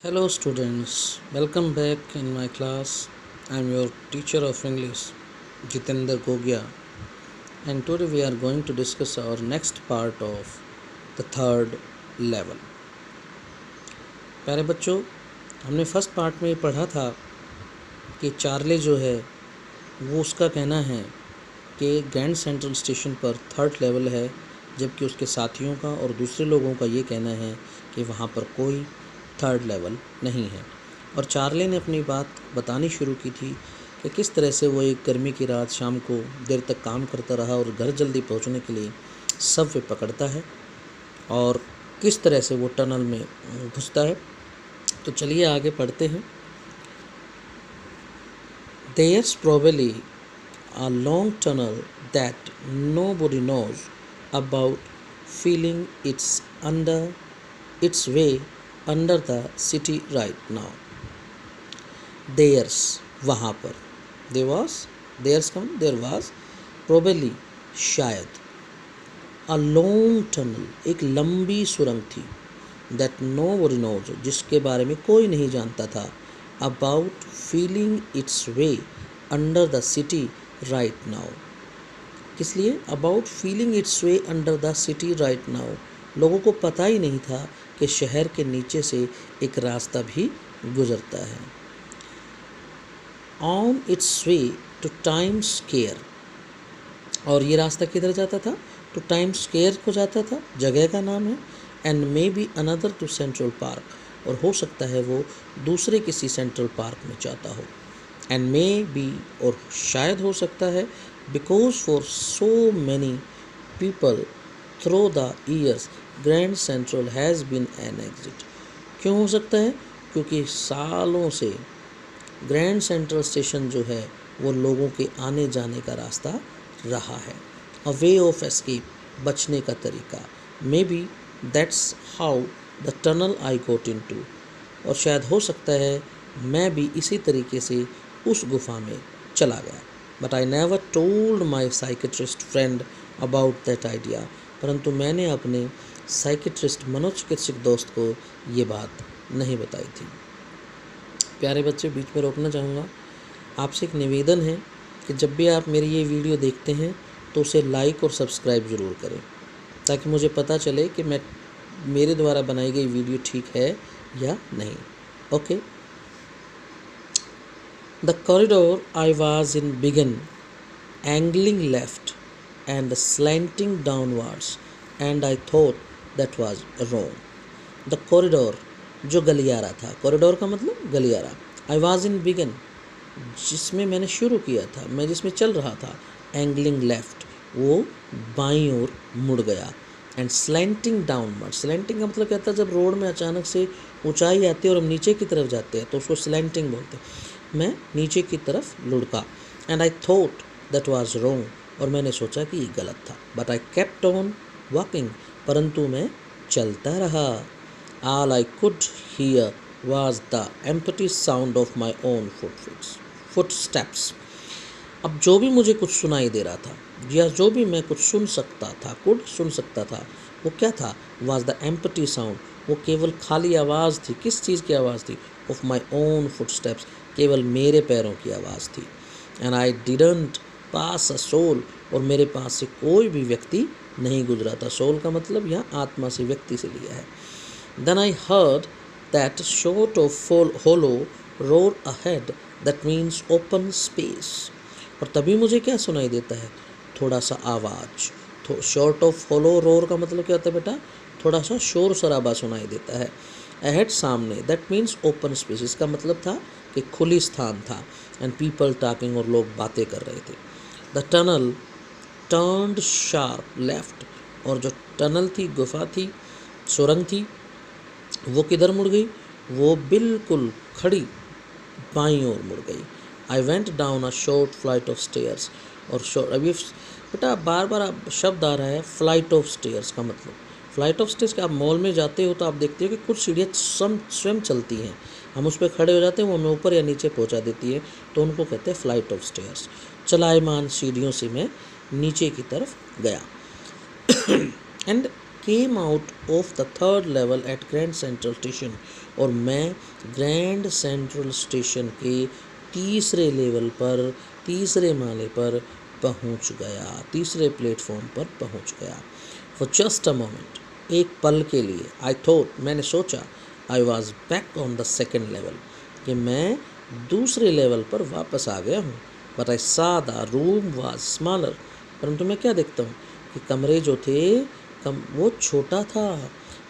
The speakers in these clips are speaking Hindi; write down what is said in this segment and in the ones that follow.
Hello students, welcome back in my class. I am your teacher of English, Jitendra Gogia, and today we are going to discuss our next part of the third level. प्यारे बच्चों, हमने फर्स्ट पार्ट में पढ़ा था कि चार्ले जो है वो उसका कहना है कि ग्रैंड सेंट्रल स्टेशन पर थर्ड लेवल है, जबकि उसके साथियों का और दूसरे लोगों का ये कहना है कि वहाँ पर कोई थर्ड लेवल नहीं है। और चार्ले ने अपनी बात बतानी शुरू की थी कि किस तरह से वो एक गर्मी की रात शाम को देर तक काम करता रहा और घर जल्दी पहुंचने के लिए सबवे पकड़ता है और किस तरह से वो टनल में घुसता है। तो चलिए आगे पढ़ते हैं। There's probably a long tunnel that nobody knows about, feeling its way under the city right now. There's वहाँ पर there was probably शायद a long tunnel एक लंबी सुरंग थी that nobody knows जिसके बारे में कोई नहीं जानता था about feeling its way under the city right now। किस लिए about feeling its way under the city right now? लोगों को पता ही नहीं था कि शहर के नीचे से एक रास्ता भी गुजरता है। On its way to Times Square, और ये रास्ता किधर जाता था? तो टाइम्स स्क्वायर को जाता था, जगह का नाम है। And maybe another to Central Park, और हो सकता है वो दूसरे किसी सेंट्रल पार्क में जाता हो। एंड मे बी, और शायद हो सकता है, because for so many people through the years Grand Central has been an exit. क्यों हो सकता है? क्योंकि सालों से ग्रैंड सेंट्रल स्टेशन जो है वो लोगों के आने जाने का रास्ता रहा है। अ वे ऑफ एस्केप, बचने का तरीका। Maybe that's how the tunnel I got in to, और शायद हो सकता है मैं भी इसी तरीके से उस गुफा में चला गया। But I never told my psychiatrist friend about that idea, परंतु मैंने अपने साइकेट्रिस्ट मनोचिकित्सक दोस्त को ये बात नहीं बताई थी। प्यारे बच्चे, बीच में रोकना चाहूँगा, आपसे एक निवेदन है कि जब भी आप मेरी ये वीडियो देखते हैं तो उसे लाइक और सब्सक्राइब ज़रूर करें, ताकि मुझे पता चले कि मेरे द्वारा बनाई गई वीडियो ठीक है या नहीं। Okay. The corridor I was in began angling left and slanting downwards and I thought that was wrong. The corridor, जो गलियारा था, कॉरिडोर का मतलब गलियारा। आई वाज इन बिगन, जिसमें मैंने शुरू किया था, मैं जिसमें चल रहा था। एंगलिंग लेफ्ट, वो बाईं ओर मुड़ गया। एंड स्लैंटिंग डाउनवर्ड, स्लैंटिंग का मतलब क्या था? जब रोड में अचानक से ऊंचाई आती है और हम नीचे की तरफ जाते हैं तो उसको स्लैंटिंग बोलते हैं। मैं नीचे की तरफ लुढ़का। And I thought that was wrong, और मैंने सोचा कि ये गलत था। But I kept on walking, परंतु मैं चलता रहा। All I could hear was the empty sound of my own footsteps। अब जो भी मुझे कुछ सुनाई दे रहा था, या जो भी मैं कुछ सुन सकता था, वो क्या था? was the empty sound, वो केवल खाली आवाज़ थी। किस चीज़ की आवाज़ थी? of my own footsteps, केवल मेरे पैरों की आवाज़ थी। and I didn't pass a soul, और मेरे पास से कोई भी व्यक्ति नहीं गुजरा था। सोल का मतलब यहाँ आत्मा से, व्यक्ति से लिया है। then I heard that sort of hollow roar ahead, that means open space। और तभी मुझे क्या सुनाई देता है? थोड़ा सा आवाज़। तो शॉर्ट ऑफ होलो रोर का मतलब क्या होता है बेटा? थोड़ा सा शोर शराबा सुनाई देता है। अहेड, सामने। दैट मीन्स ओपन स्पेस, इसका मतलब था कि खुली स्थान था। एंड पीपल टॉकिंग, और लोग बातें कर रहे थे। The tunnel turned sharp left, और जो टनल थी, गुफा थी, सुरंग थी, वो किधर मुड़ गई? वो बिल्कुल खड़ी बाईं ओर मुड़ गई। I went down a short flight of stairs, और अभी बेटा बार बार शब्द आ रहा है फ्लाइट ऑफ स्टेयर्स का मतलब। फ्लाइट ऑफ स्टेयर्स का, आप मॉल में जाते हो तो आप देखते हो कि कुछ सीढ़ियाँ स्वयं चलती हैं, हम उस पर खड़े हो जाते हैं, वो हमें ऊपर या नीचे पहुंचा देती है, तो उनको कहते हैं फ्लाइट ऑफ स्टेयर्स। चलायमान सीढ़ियों से मैं नीचे की तरफ गया। And came out of the third level at Grand Central station, और मैं ग्रैंड सेंट्रल स्टेशन के तीसरे लेवल पर, तीसरे माले पर पहुंच गया, तीसरे प्लेटफॉर्म पर पहुंच गया। फॉर जस्ट अ मोमेंट, एक पल के लिए, आई थॉट, मैंने सोचा, I was back on the second level, कि मैं दूसरे लेवल पर वापस आ गया हूँ। बट आई सा द रूम वाज स्मॉलर, परंतु मैं क्या देखता हूँ कि कमरे जो थे वो छोटा था।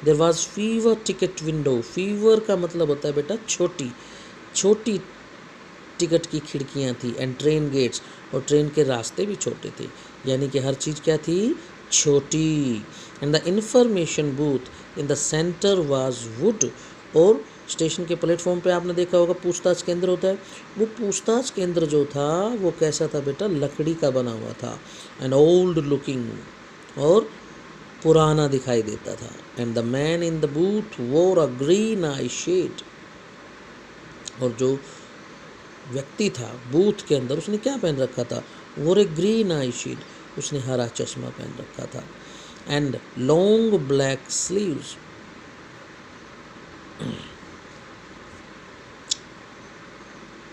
There was fever ticket window, fever का मतलब होता है बेटा छोटी, छोटी टिकट की खिड़कियाँ थी, एंड ट्रेन गेट्स, और ट्रेन के रास्ते भी छोटे थे, यानी कि हर चीज़ क्या थी, छोटी। And the information booth in the centre was would, और स्टेशन के प्लेटफॉर्म पे आपने देखा होगा पूछताछ केंद्र होता है, वो पूछताछ केंद्र जो था वो कैसा था बेटा, लकड़ी का बना हुआ था, एंड ओल्ड लुकिंग, और पुराना दिखाई देता था। And the man in the booth वोर अ ग्रीन आई शेड, और जो व्यक्ति था बूथ के अंदर, उसने क्या पहन रखा था, वोर ए ग्रीन आई शेड, उसने हरा चश्मा पहन रखा था, and long black sleeves,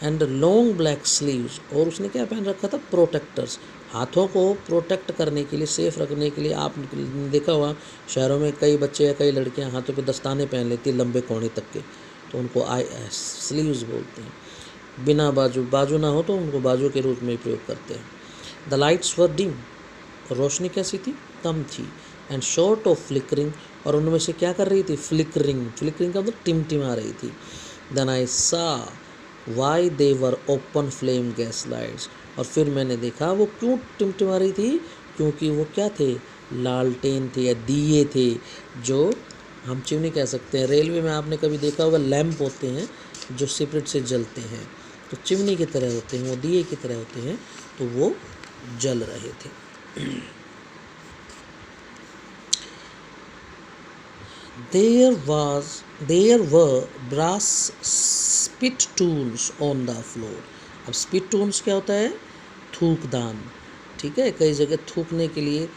and long black sleeves, और उसने क्या पहन रखा था, प्रोटेक्टर्स, हाथों को प्रोटेक्ट करने के लिए, सेफ रखने के लिए। आप देखा हुआ शहरों में कई बच्चे या कई लड़कियां हाथों पे दस्ताने पहन लेती हैं लंबे कोहनी तक के, तो उनको आई स्लीव्स बोलते हैं। बिना बाजू, बाजू ना हो तो उनको बाजू के रूप में प्रयोग करते हैं। द लाइट्स वर डिम, रोशनी कैसी थी, कम थी, एंड शॉर्ट ऑफ फ्लिकरिंग, और उनमें से क्या कर रही थी, फ्लिकरिंग, फ्लिकरिंग का मतलब टिमटिमा रही थी। देन आई सा why they were open flame gas lights, और फिर मैंने देखा वो क्यों टिमटिमा रही थी, क्योंकि वो क्या थे, लालटेन थे या दिए थे, जो हम चिमनी कह सकते हैं। रेलवे में आपने कभी देखा होगा लैंप होते हैं जो सिपरेट से जलते हैं, तो चिमनी की तरह होते हैं, वो दिए की तरह होते हैं, तो वो जल रहे थे। There were brass spit tools on the floor. अब स्पिट टूल्स क्या होता है, थूकदान, ठीक है, कई जगह थूकने के लिए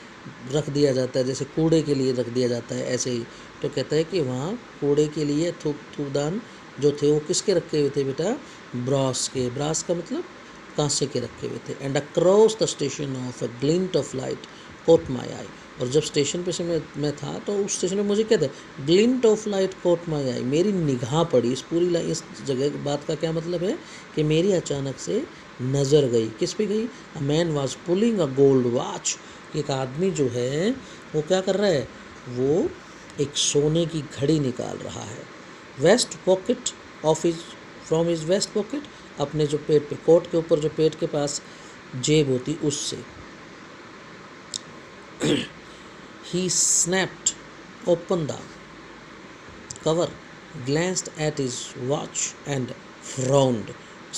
रख दिया जाता है, जैसे कूड़े के लिए रख दिया जाता है, ऐसे ही तो कहता है कि वहाँ कूड़े के लिए थूकदान जो थे वो किसके रखे हुए थे बेटा, ब्रास के, ब्रास का मतलब कांसे के रखे हुए थे। And across the station of a glint of light caught my eye, और जब स्टेशन पे से मैं था तो उस स्टेशन पे मुझे क्या था, glint of light caught my eye, मेरी निगाह पड़ी, इस पूरी इस जगह की बात का क्या मतलब है कि मेरी अचानक से नज़र गई, किस पे गई, a man was pulling a gold watch, एक आदमी जो है वो क्या कर रहा है, वो एक सोने की घड़ी निकाल रहा है। Vest pocket of his, from his vest pocket, अपने जो पेट पे, कोट के ऊपर जो पेट के पास जेब होती उससे। He snapped open the cover, glanced at his watch and frowned.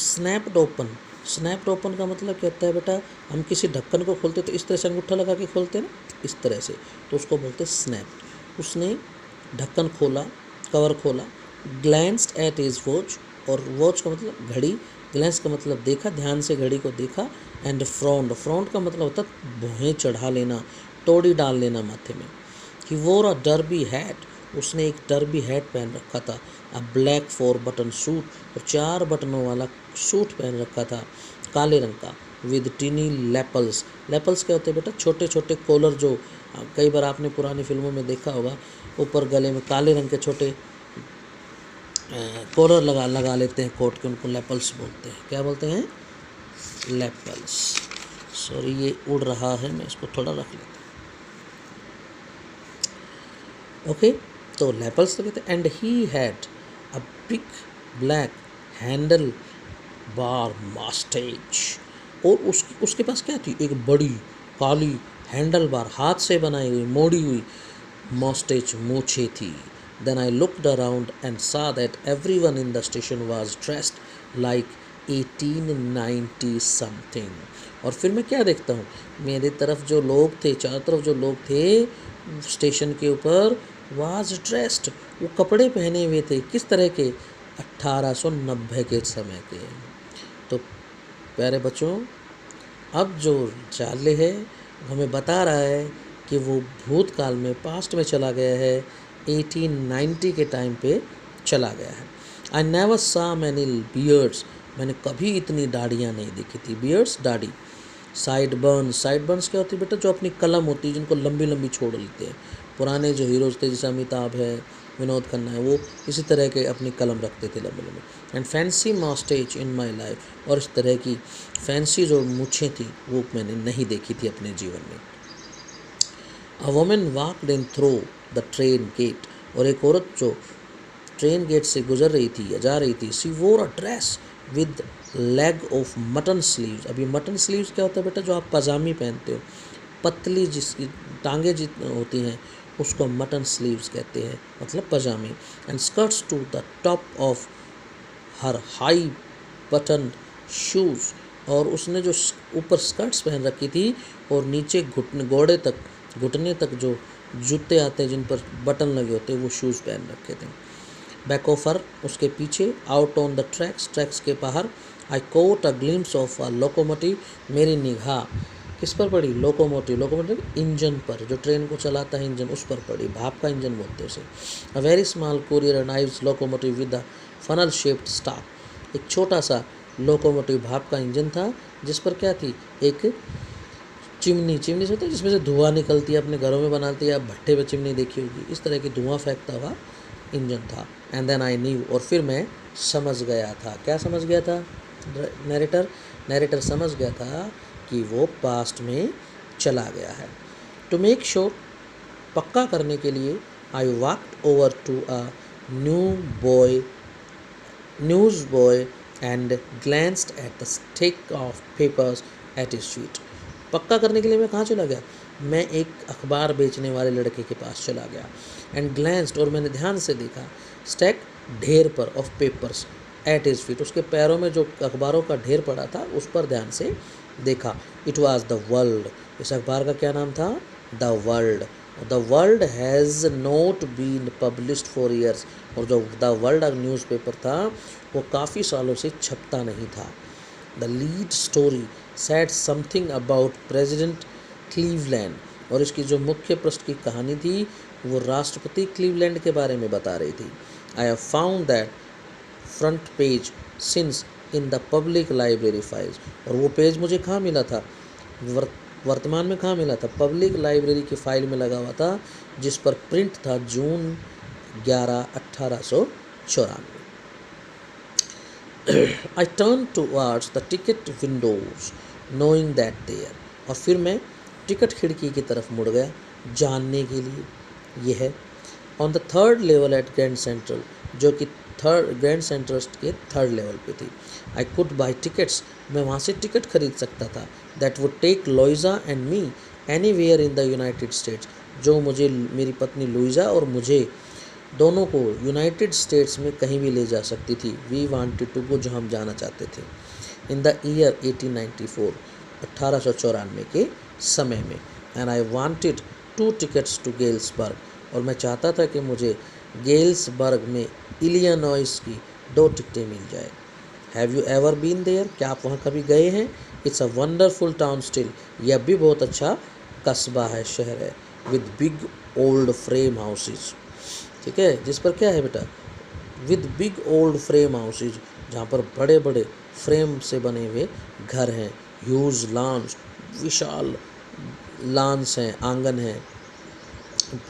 Snapped open, snapped open का मतलब क्या होता है बेटा, हम किसी ढक्कन को खोलते तो इस तरह से अंगूठा लगा के खोलते हैं ना, इस तरह से, तो उसको बोलते हैं स्नैप। उसने ढक्कन खोला, कवर खोला, glanced at his watch, और वॉच का मतलब घड़ी, ग्लैंस का मतलब देखा, ध्यान से घड़ी को देखा, एंड फ्रॉन्ड, फ्रॉन्ड का मतलब होता है भौहें चढ़ा लेना, तोड़ी डाल लेना माथे में। ही वोर अ डर्बी हैट, उसने एक डर्बी हैट पहन रखा था, अ ब्लैक 4 बटन सूट, और 4 बटनों वाला सूट पहन रखा था काले रंग का, विद टिनी लेपल्स, लेपल्स क्या होते हैं बेटा, छोटे छोटे कॉलर, जो कई बार आपने पुरानी फिल्मों में देखा होगा, ऊपर गले में काले रंग के छोटे कॉलर लगा लेते हैं कोट के, उनको लेपल्स बोलते हैं। क्या बोलते हैं, लेपल्स। सॉरी ये उड़ रहा है, मैं इसको थोड़ा रख लेता हूँ। ओके, तो लेपल्स तो कहते हैं। And he had a big black handlebar moustache, और उसके पास क्या थी, एक बड़ी काली हैंडल बार, हाथ से बनाई हुई मोड़ी हुई मॉस्टेज, मूछे थी। Then I looked around and saw that everyone in the station was dressed like 1890 something. और फिर मैं क्या देखता हूँ, मेरे तरफ जो लोग थे, चारों तरफ जो लोग थे स्टेशन के ऊपर, was dressed, वो कपड़े पहने हुए थे, किस तरह के, 1890 के समय के। तो प्यारे बच्चों, अब जो चार्ली है हमें बता रहा है कि वो भूतकाल में, पास्ट में चला गया है, 1890 के टाइम पे चला गया है। आई नेवर सा मैनी बियर्ड्स, मैंने कभी इतनी दाढ़ियाँ नहीं देखी थी। बियर्ड्स दाढ़ी। साइड बर्न्स क्या होती है बेटा? जो अपनी कलम होती है, जिनको लंबी लंबी छोड़ लेते हैं। पुराने जो हीरोज़ थे, जैसे अमिताभ है, विनोद खन्ना है, वो इसी तरह के अपनी कलम रखते थे लंबे लंबे। And fancy moustache in my life, और इस तरह की फैंसी जो मूछें थी वो मैंने नहीं देखी थी अपने जीवन में। A women walked in through the train gate, और एक औरत जो ट्रेन गेट से गुजर रही थी या जा रही थी, she wore a dress with leg of mutton sleeves. अभी मटन स्लीव्स क्या होता है बेटा? जो आप पजामी पहनते हो, पतली जिसकी टांगे जितनी होती हैं उसको मटन स्लीव्स कहते हैं, मतलब पजामी। And skirts to the top of her high button shoes, और उसने जो ऊपर स्कर्ट्स पहन रखी थी और नीचे घुटने तक जो जूते आते हैं जिन पर बटन लगे होते हैं, वो शूज़ पहन रखे थे। बैक ऑफ हर, उसके पीछे, आउट ऑन द ट्रैक्स के बाहर, I quote a glimpse of a locomotive, मेरी निगाह किस पर पड़ी? लोकोमोटिव इंजन पर, जो ट्रेन को चलाता है इंजन, उस पर पड़ी। भाप का इंजन बोलते हैं उसे। A very small courier knives locomotive with a funnel shaped staff, एक छोटा सा लोकोमोटिव भाप का इंजन था जिस पर क्या थी? एक चिमनी से होता है जिसमें से धुआं निकलती है, अपने घरों में बनाती है, आप भट्टे पे चिमनी देखी होगी, इस तरह की धुआं फेंकता हुआ इंजन था। एंड देन आई न्यू, और फिर मैं समझ गया था। क्या समझ गया था? नरेटर समझ गया था कि वो पास्ट में चला गया है। टू मेक श्योर, पक्का करने के लिए, I walked over to a news boy and glanced at the stick of papers at his feet. पक्का करने के लिए मैं कहाँ चला गया? मैं एक अखबार बेचने वाले लड़के के पास चला गया। एंड ग्लैंस्ड, और मैंने ध्यान से देखा, स्टैक ढेर पर, of papers at his feet, उसके पैरों में जो अखबारों का ढेर पड़ा था उस पर ध्यान से देखा। इट वाज द वर्ल्ड, इस अखबार का क्या नाम था? The world. The world has not been published for years, और जो द वर्ल्ड न्यूज़पेपर था वो काफ़ी सालों से छपता नहीं था। The lead story said something about president Cleveland, और इसकी जो मुख्य पृष्ठ की कहानी थी वो राष्ट्रपति क्लीवलैंड के बारे में बता रही थी। I have found that front page since in the public library files, और वो पेज मुझे कहाँ मिला था? वर्तमान में कहाँ मिला था? पब्लिक लाइब्रेरी की फाइल में लगा हुआ था, जिस पर प्रिंट था जून 11, 1894। I turned towards the ticket windows, knowing that there, और फिर मैं टिकट खिड़की की तरफ मुड़ गया जानने के लिए ये है। On the third level at Grand Central, जो कि ग्रैंड सेंट्रल के थर्ड लेवल पे थी। आई कुड बाई टिकट्स, मैं वहाँ से टिकट खरीद सकता था। That would take Louisa and me anywhere in the United States, जो मुझे, मेरी पत्नी लुइजा और मुझे दोनों को यूनाइटेड स्टेट्स में कहीं भी ले जा सकती थी। वी वांटेड टू गो, जो हम जाना चाहते थे। इन द ईयर 1894, 1894 के समय में। And I wanted 2 tickets to Galesburg, और मैं चाहता था कि मुझे गेल्सबर्ग में इलियनॉइस की 2 टिकटें मिल जाए। Have you ever been there, क्या आप वहाँ कभी गए हैं? It's a wonderful town still, यह भी बहुत अच्छा कस्बा है, शहर है। With big old frame houses, ठीक है, जिस पर क्या है बेटा? With big old frame houses, जहाँ पर बड़े बड़े फ्रेम से बने हुए घर हैं। ह्यूज लॉन्स, विशाल लॉन्स हैं, आंगन हैं,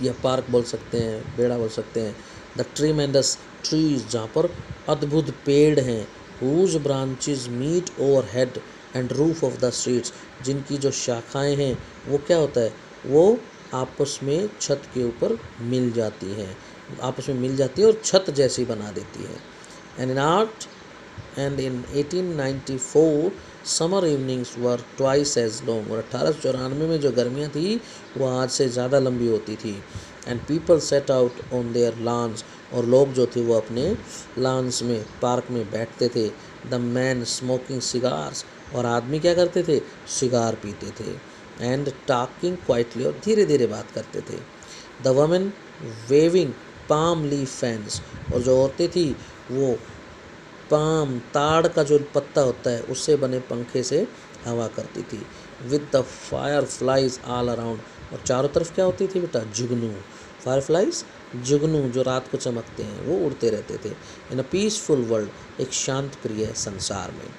या पार्क बोल सकते हैं, बेड़ा बोल सकते हैं। द ट्रीमेंडस ट्रीज, जहाँ पर अद्भुत पेड़ हैं। Whose branches meet overhead and roof of the streets, जिनकी जो शाखाएं हैं वो क्या होता है? वो आपस में छत के ऊपर मिल जाती हैं, और छत जैसी बना देती है। And in 1894 summer evenings were twice as long, और 1894 में जो गर्मियाँ थी वो आज से ज़्यादा लंबी होती थी। And people sat out on their lawns, और लोग जो थे वो अपने लॉन्स में, पार्क में बैठते थे। द मैन स्मोकिंग सिगार्स, और आदमी क्या करते थे? सिगार पीते थे। एंड टॉकिंग क्वाइटली, और धीरे धीरे बात करते थे। The women waving palm leaf fans, और जो औरतें थी वो ताड़ का जो पत्ता होता है उससे बने पंखे से हवा करती थी। With the fire flies all around, और चारों तरफ क्या होती थी बेटा? जुगनू, फायरफ्लाइज, जुगनू जो रात को चमकते हैं वो उड़ते रहते थे। इन अ पीसफुल वर्ल्ड, एक शांत प्रिय संसार में।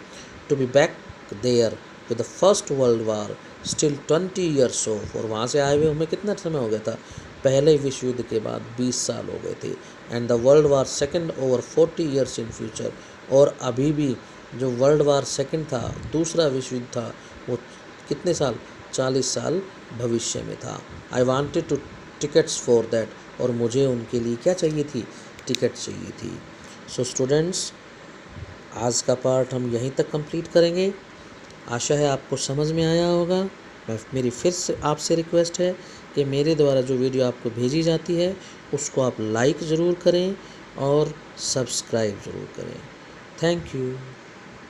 To be back there with the First World War still 20 years off, और वहाँ से आए हुए हमें कितना समय हो गया था? पहले विश्व युद्ध के बाद 20 साल हो गए थे। And the world war second over 40 years in future, और अभी भी जो वर्ल्ड वार सेकेंड था, दूसरा विश्व युद्ध था, वो कितने साल? 40 साल भविष्य में था। I wanted two tickets for that, और मुझे उनके लिए क्या चाहिए थी? टिकट चाहिए थी। सो स्टूडेंट्स, आज का पार्ट हम यहीं तक कंप्लीट करेंगे। आशा है आपको समझ में आया होगा। मेरी फिर से आपसे रिक्वेस्ट है कि मेरे द्वारा जो वीडियो आपको भेजी जाती है उसको आप लाइक ज़रूर करें और सब्सक्राइब ज़रूर करें। Thank you.